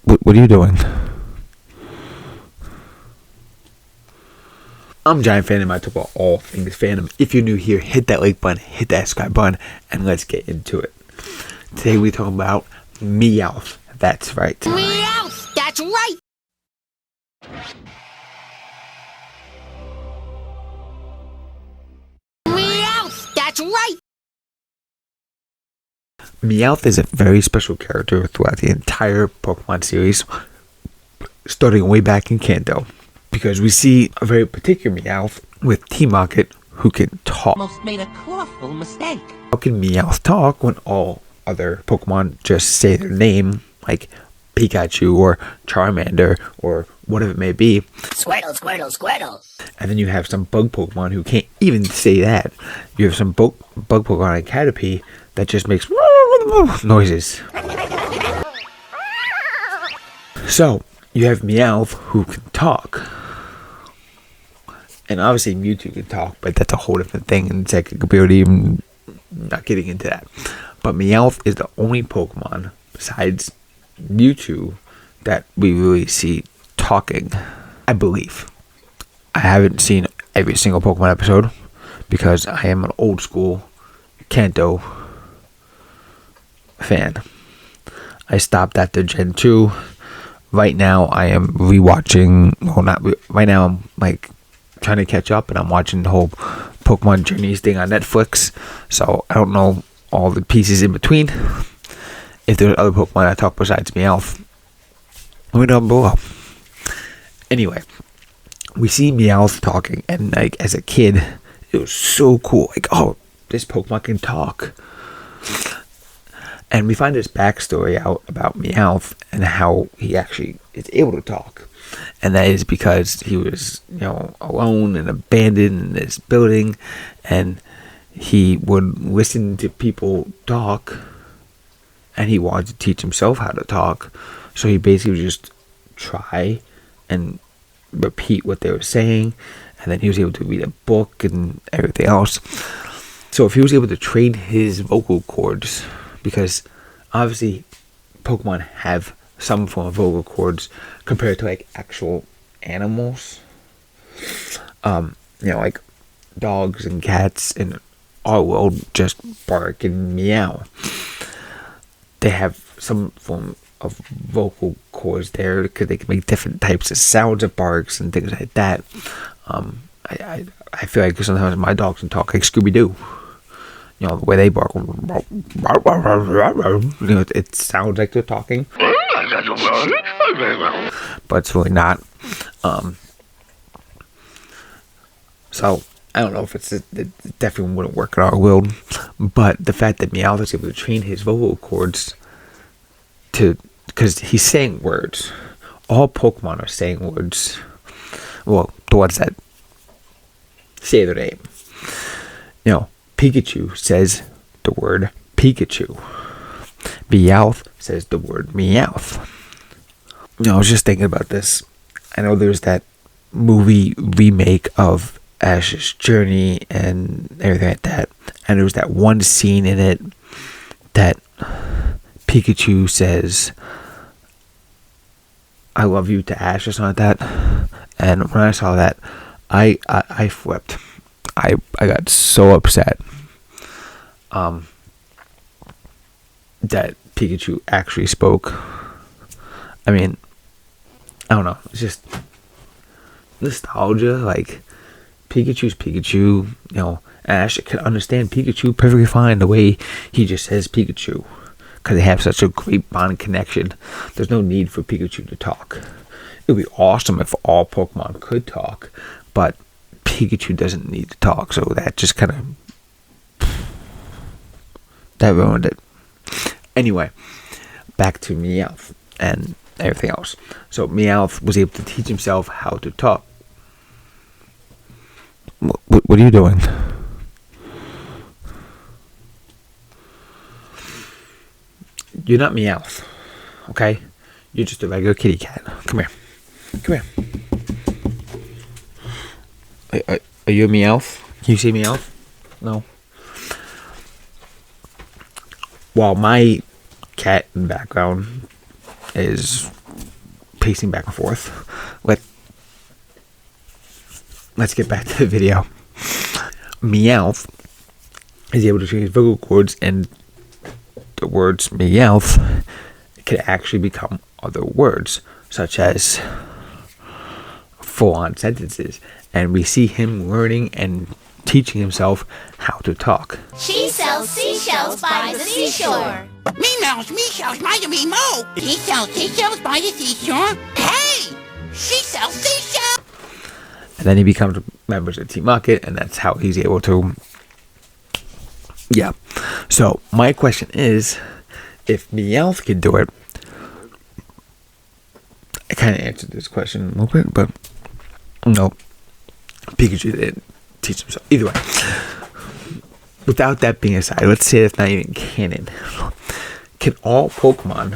What are you doing? I'm Giant Fan, and I talk about all things fandom. If you're new here, hit that like button, hit that subscribe button, and let's get into it. Today we talk about Meowth. That's right. Meowth! That's right! Meowth! That's right! Meowth is a very special character throughout the entire Pokemon series, starting way back in Kanto, because we see a very particular Meowth with T-Market who can talk. Almost made a awful mistake. How can Meowth talk when all other Pokemon just say their name, like Pikachu or Charmander or whatever it may be? Squirtle, Squirtle, Squirtle. And then you have some bug Pokemon who can't even say that. You have some bug Pokemon like Caterpie that just makes noises. So you have Meowth who can talk. And obviously Mewtwo can talk, but that's a whole different thing, and Psychic ability, even not getting into that. But Meowth is the only Pokemon besides Mewtwo that we really see talking, I believe. I haven't seen every single Pokemon episode because I am an old school Kanto fan. I stopped after Gen 2. Right now I am rewatching, right now I'm like trying to catch up, and I'm watching the whole Pokemon Journeys thing on Netflix, so I don't know all the pieces in between. If there's other Pokemon I talk besides Meowth, let me know below. Anyway, we see Meowth talking, and like as a kid, it was so cool. Like, oh, this Pokemon can talk. And we find this backstory out about Meowth and how he actually is able to talk. And that is because he was, alone and abandoned in this building, and he would listen to people talk, and he wanted to teach himself how to talk. So he basically would just try and repeat what they were saying, and then he was able to read a book and everything else. So if he was able to train his vocal cords, because obviously Pokemon have some form of vocal cords compared to like actual animals, like dogs and cats in our world just bark and meow. They have some form of vocal cords there because they can make different types of sounds of barks and things like that. I feel like sometimes my dogs can talk like Scooby-Doo. The way they bark, it sounds like they're talking, but it's really not. So I don't know if it definitely wouldn't work in our world, but the fact that Meowth is able to train his vocal cords because he's saying words. All Pokemon are saying words. Well, the ones that say their name. Pikachu says the word Pikachu. Meowth says the word Meowth. I was just thinking about this. I know there's that movie remake of Ash's Journey and everything like that, and there was that one scene in it that Pikachu says, "I love you" to Ash or something like that. And when I saw that, I flipped. I got so upset that Pikachu actually spoke. I mean, I don't know. It's just nostalgia. Like, Pikachu's Pikachu. Ash can understand Pikachu perfectly fine the way he just says Pikachu, because they have such a great bond connection. There's no need for Pikachu to talk. It would be awesome if all Pokemon could talk, but Pikachu doesn't need to talk, so that just kind of that ruined it. Anyway, back to Meowth and everything else. So Meowth was able to teach himself how to talk. What are you doing? You're not Meowth, okay? You're just a regular kitty cat. Come here. Come here. Are you a Meowth? Can you see Meowth? No. While my cat in the background is pacing back and forth. Let's get back to the video. Meowth is able to change vocal cords, and the words Meowth can actually become other words, such as full-on sentences. And we see him learning and teaching himself how to talk. She sells seashells by the seashore. Meows, might be mo. She sells seashells by the seashore. Hey, she sells seashells. And then he becomes members of Team Rocket, and that's how he's able to. Yeah. So my question is, if Meowth could do it, I kind of answered this question a little bit, but no, Pikachu didn't teach himself. Either way, without that being aside, let's say it's not even canon. Can all Pokemon,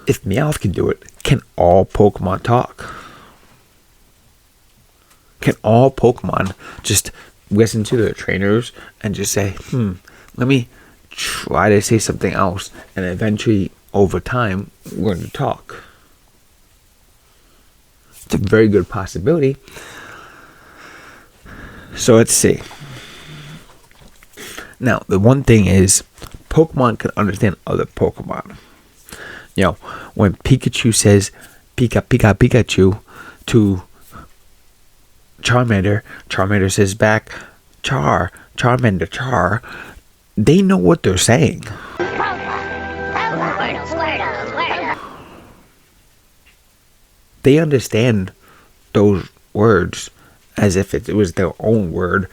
if Meowth can do it, can all Pokemon talk? Can all Pokemon just listen to their trainers and just say, let me try to say something else, and eventually, over time, learn to talk? It's a very good possibility. So let's see. Now, the one thing is, Pokemon can understand other Pokemon. You know, when Pikachu says Pika Pika Pikachu to Charmander, Charmander says back Charmander Char, they know what they're saying. They understand those words as if it was their own word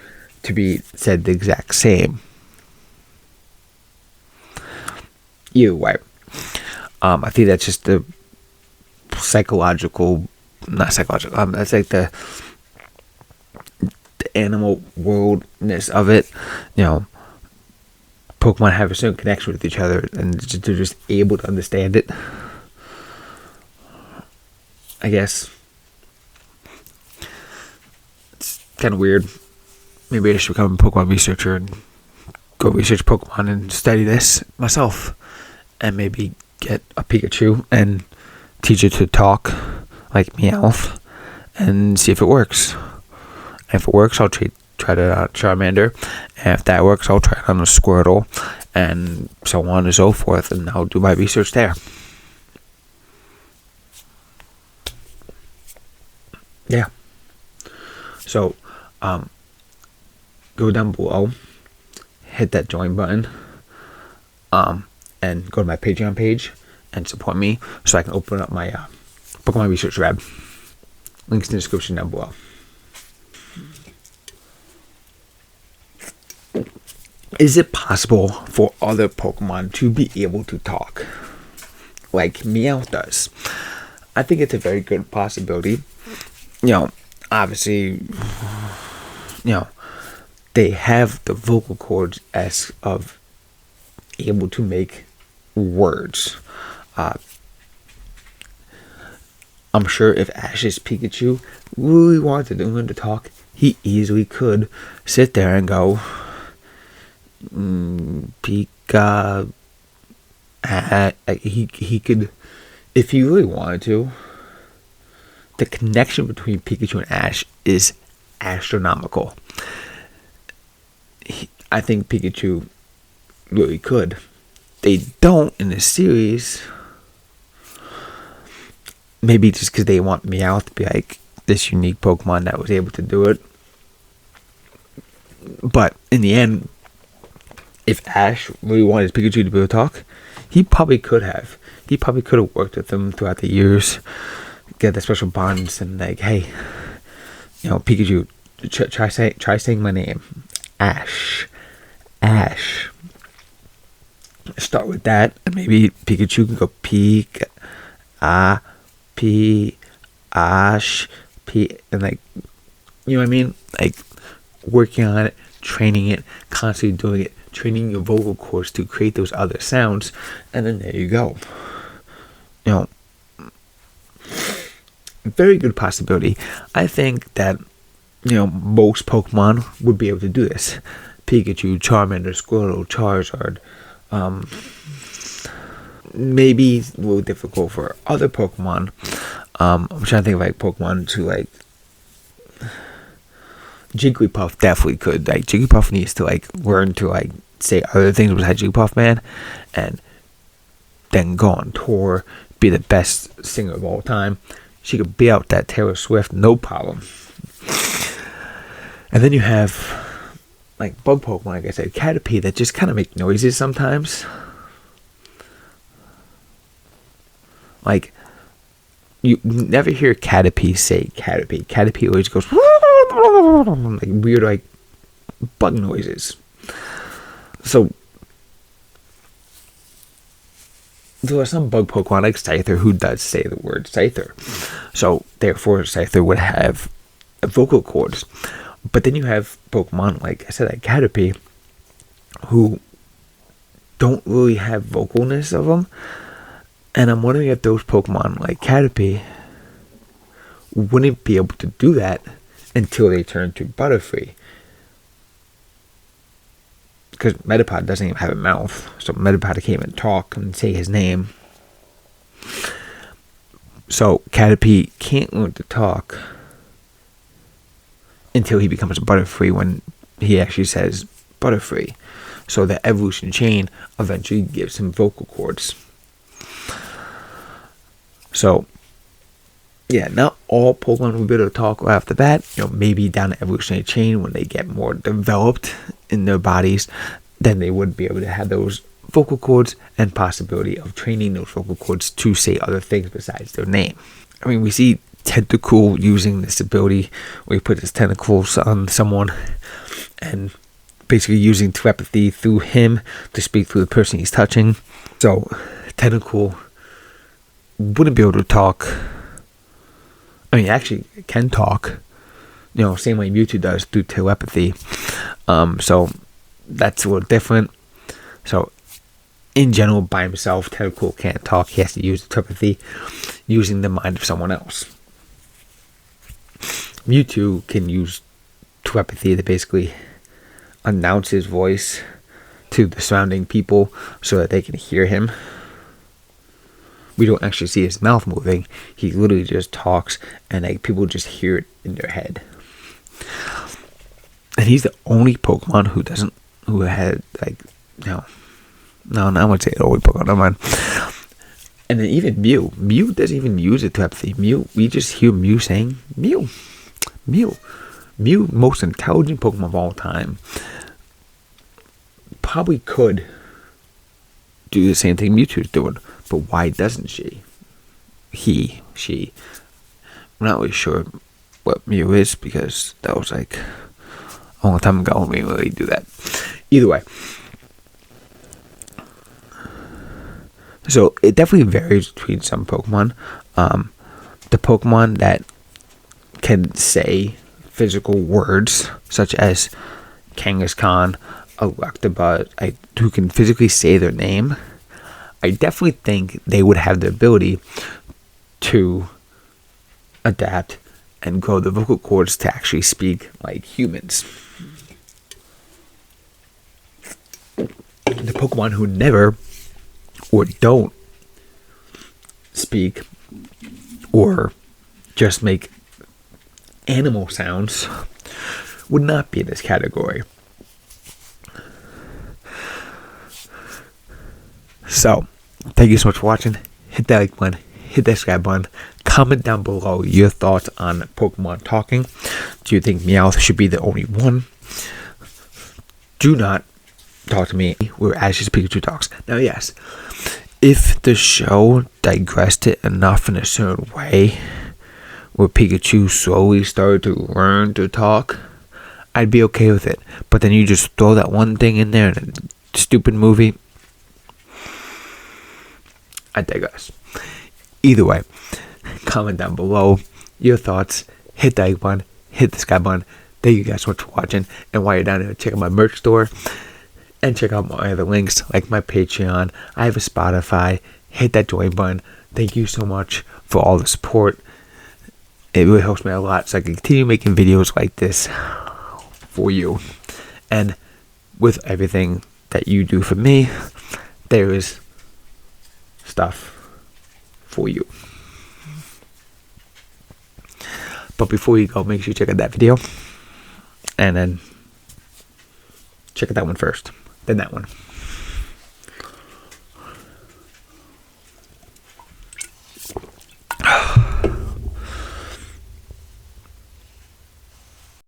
to be said the exact same. Either way, I think that's just the not psychological, that's like the animal worldness of it. You know, Pokemon have a certain connection with each other, and they're just able to understand it, I guess. It's kind of weird. Maybe I should become a Pokemon researcher and go research Pokemon and study this myself, and maybe get a Pikachu and teach it to talk like Meowth and see if it works. If it works, I'll try to Charmander, and if that works, I'll try it on a Squirtle, and so on and so forth, and I'll do my research there. Yeah. So, go down below, hit that join button, and go to my Patreon page and support me so I can open up my Pokemon Research Lab. Links in the description down below. Is it possible for other Pokemon to be able to talk like Meowth does? I think it's a very good possibility. You know, obviously, you know, they have the vocal cords as of able to make words. I'm sure if Ash's Pikachu really wanted to learn to talk, he easily could sit there and go, Pika. He could, if he really wanted to. The connection between Pikachu and Ash is astronomical. I think Pikachu really could. They don't in the series. Maybe just because they want Meowth to be like this unique Pokemon that was able to do it. But in the end, if Ash really wanted Pikachu to be able to talk, he probably could have. He probably could have worked with him throughout the years, get the special bonds, and like, hey, you know, Pikachu, try saying my name, Ash. Start with that, and maybe Pikachu can go Ash, and like, you know what I mean? Like, working on it, training it, constantly doing it, training your vocal cords to create those other sounds, and then there you go. You know, very good possibility. I think that, you know, most Pokemon would be able to do this. Pikachu, Charmander, Squirtle, Charizard. Maybe a little difficult for other Pokemon. I'm trying to think of like Pokemon to like Jigglypuff definitely could. Like Jigglypuff needs to like learn to like say other things besides Jigglypuff Man, and then go on tour, be the best singer of all time. She could be out that Taylor Swift, no problem. And then you have like bug Pokemon, like I said, Caterpie, that just kind of make noises sometimes. Like, you never hear Caterpie say Caterpie. Caterpie always goes like weird, like bug noises. So there are some bug Pokemon like Scyther who does say the word Scyther. So therefore Scyther would have vocal cords. But then you have Pokemon, like I said, like Caterpie, who don't really have vocalness of them. And I'm wondering if those Pokemon, like Caterpie, wouldn't be able to do that until they turn to Butterfree. Because Metapod doesn't even have a mouth. So Metapod can't even talk and say his name. So Caterpie can't learn to talk until he becomes Butterfree, when he actually says Butterfree. So the evolution chain eventually gives him vocal cords. So, yeah, not all Pokemon will be able to talk right off the bat. You know, maybe down the evolutionary chain when they get more developed in their bodies, then they would be able to have those vocal cords and possibility of training those vocal cords to say other things besides their name. I mean, we see Tentacool using this ability where he puts his tentacles on someone and basically using telepathy through him to speak through the person he's touching. So Tentacool wouldn't be able to talk. I mean, actually can talk, you know, same way Mewtwo does through telepathy. So that's a little different. So in general, by himself, Tentacool can't talk. He has to use telepathy using the mind of someone else. Mewtwo can use telepathy to basically announce his voice to the surrounding people so that they can hear him. We don't actually see his mouth moving. He literally just talks, and like people just hear it in their head. And he's the only Pokemon who had like, no, I wouldn't say the only Pokemon. Never mind. And then even Mew doesn't even use the telepathy. We just hear Mew saying Mew. Mew, most intelligent Pokemon of all time, probably could do the same thing Mewtwo's doing, but why doesn't she? She. I'm not really sure what Mew is, because that was like a long time ago when we really do that. Either way. So it definitely varies between some Pokemon. The Pokemon that can say physical words, such as Kangaskhan, Electabuzz, who can physically say their name, I definitely think they would have the ability to adapt and grow the vocal cords to actually speak like humans. The Pokemon who never or don't speak or just make animal sounds would not be in this category. So, thank you so much for watching. Hit that like button, hit that subscribe button, comment down below your thoughts on Pokemon talking. Do you think Meowth should be the only one? Do not talk to me. We're Ash's Pikachu Talks. Now, yes, if the show digressed it enough in a certain way, where Pikachu slowly started to learn to talk, I'd be okay with it. But then you just throw that one thing in there in a stupid movie, I digress. Either way, comment down below your thoughts, hit that like button, hit the subscribe button. Thank you guys so much for watching. And while you're down there, check out my merch store and check out my other links like my Patreon. I have a Spotify. Hit that join button. Thank you so much for all the support. It really helps me a lot, so I can continue making videos like this for you. And with everything that you do for me, there is stuff for you. But before you go, make sure you check out that video. And then check out that one first. Then that one.